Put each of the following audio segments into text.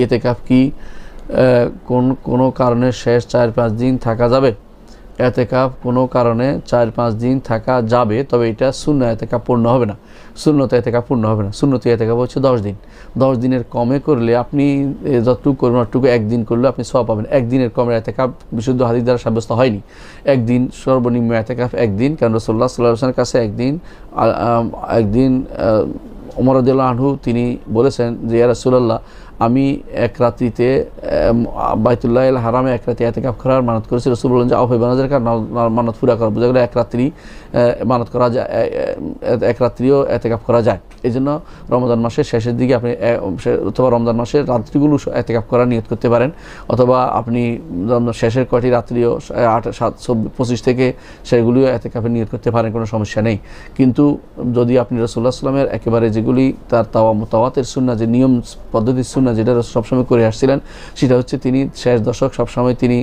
এতেকাফ কি কোনো কারণে শেষ 4-5 দিন থাকা যাবে? এতেকাফ কোনো কারণে 4-5 দিন থাকা যাবে, তবে এটা সুন্নাহ এতেকাফ পূর্ণ হবে না। সুন্নত এতেকাফ পূর্ণ হবে না। সুন্নত এতেকাফ হচ্ছে 10 দিন। 10 দিনের কমে করলে আপনি যতটুকু করবেন অতটুকু একদিন করলে আপনি সওয়াব পাবেন। একদিনের কমে এতেকাফ বিশুদ্ধ হাদিস দ্বারা সাব্যস্ত হয়নি। একদিন সর্বনিম্ন এতেকাফ একদিন, কারণ রাসূলুল্লাহ সাল্লাল্লাহু আলাইহি ওয়াসাল্লামের কাছে একদিন ওমর রাদিয়াল্লাহু আনহু তিনি বলেছেন যে ইয়া রাসূলুল্লাহ, আমি এক রাত্রিতে বাইতুল্লাহিল হারামে এক রাতে এতেকাফ করার মানত করেছি। রাসূল বললেন যে আও ফাই বানাজার কারণ মানত পুরা করা, বোঝা গেল এক রাত্রি মানত করা যায়, এক রাত্রিও এতেকাফ করা যায়। এই জন্য রমজান মাসের শেষের দিকে আপনি অথবা রমজান মাসের রাত্রিগুলো এতেকাফ করার নিয়ত করতে পারেন, অথবা আপনি শেষের কয়টি রাত্রিও 25 থেকে সেগুলিও এতেকাফের নিয়ত করতে পারেন, কোনো সমস্যা নেই। কিন্তু যদি আপনি রাসূলুল্লাহ সাল্লাল্লাহু আলাইহি ওয়াসাল্লামের একেবারে যেগুলি তার তাওয়াতের সুন্নাহ, যে নিয়ম পদ্ধতির সুন্নাহ যেটা সবসময় করে আসছিলেন, সেটা হচ্ছে তিনি শেষ দশক সবসময় তিনি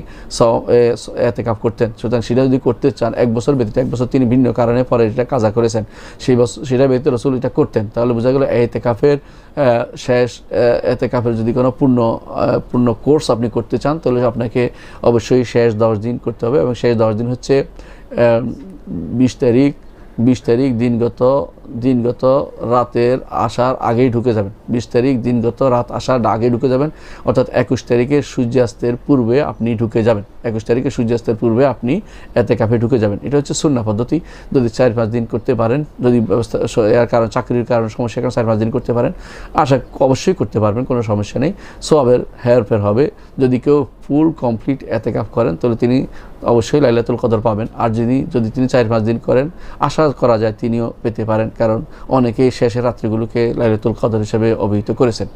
এতেকাফ করতেন। সুতরাং সেটা যদি করতে চান, এক বছর ব্যতীত, এক বছর তিনি ভিন্ন কারণে পরে এটা কাজা করেছেন, সেই বছর সেটা ব্যতীত রাসূল এটা করতেন, তাহলে বোঝা গেল এতেকাফের শেষ এতেকাফের যদি কোনো পূর্ণ কোর্স আপনি করতে চান, তাহলে আপনাকে অবশ্যই শেষ 10 দিন করতে হবে। এবং শেষ 10 দিন হচ্ছে 20 তারিখ দিনগত রাতের আসার আগেই ঢুকে যাবেন। 20 তারিখ দিনগত রাত আসার আগে ঢুকে যাবেন, অর্থাৎ 21 তারিখের সূর্যাস্তের পূর্বে আপনি ঢুকে যাবেন। 21 তারিখের সূর্যাস্তের পূর্বে আপনি এতেকাফে ঢুকে যাবেন। এটা হচ্ছে সুন্নাহ পদ্ধতি। যদি 4-5 দিন করতে পারেন, যদি ব্যবস্থা এর কারণ চাকরির কারণ সমস্যার কারণে 4-5 দিন করতে পারেন, অবশ্যই করতে পারবেন, কোনো সমস্যা নেই। সওয়াবের হেরফের হবে। যদি কেউ ফুল কমপ্লিট এতেকাফ করেন, তাহলে তিনি অবশ্যই লাইলাতুল কদর পাবেন। আর যদি তিনি 4-5 দিন করেন, আশা করা যায় তিনিও পেতে পারেন, কারণ অনেকেই শেষের রাত্রিগুলোকে লাইলাতুল কদর হিসেবে অভিহিত করেছেন।